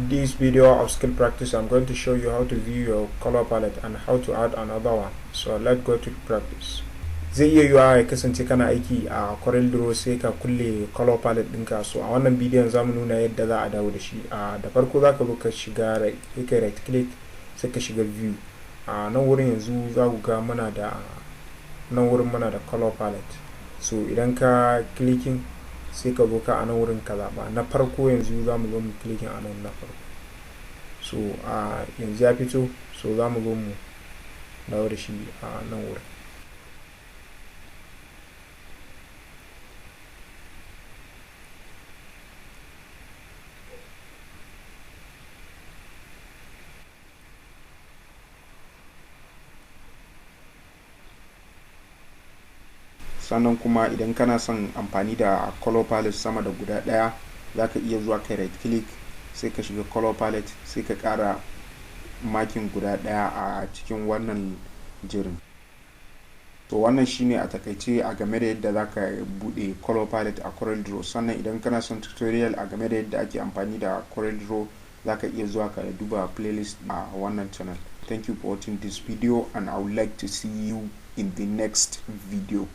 this video of skill practice, I'm going to show you how to view your color palette and how to add another one. So let's go to practice. Zai iya yiwa ya kasance kana aiki a coreldraw sai ka kulle color palette ɗinka. So a wannan bidiyon zamu nuna yadda za a dawo da shi. Da farko zaka zo ka shiga right click sai ka shiga view. Nan wurin yanzu za ku ga muna da color palette. So idan ka clicking sai ka zo ka a nan wurin ka zaba na farko. Yanzu za mu zo mu clicking a nan na farko. So yanzu ya fito, so za mu zo mu dawo da shi a nan wurin. Sannan kuma idan kana son amfani da color palette sama da guda ɗaya, za ka iya zuwa kai right click sai ka shiga color palette sai ka ƙara makin guda ɗaya a cikin wannan jerin. To wannan shine a takaice a game da yadda za ka buɗe color palette a coreldraw. Sannan idan kana son tutorial a game da yadda ake amfani da coreldraw, za ka iya zuwa ka duba playlist a wannan channel. Thank you for watching this video and I would like to see you in the next video.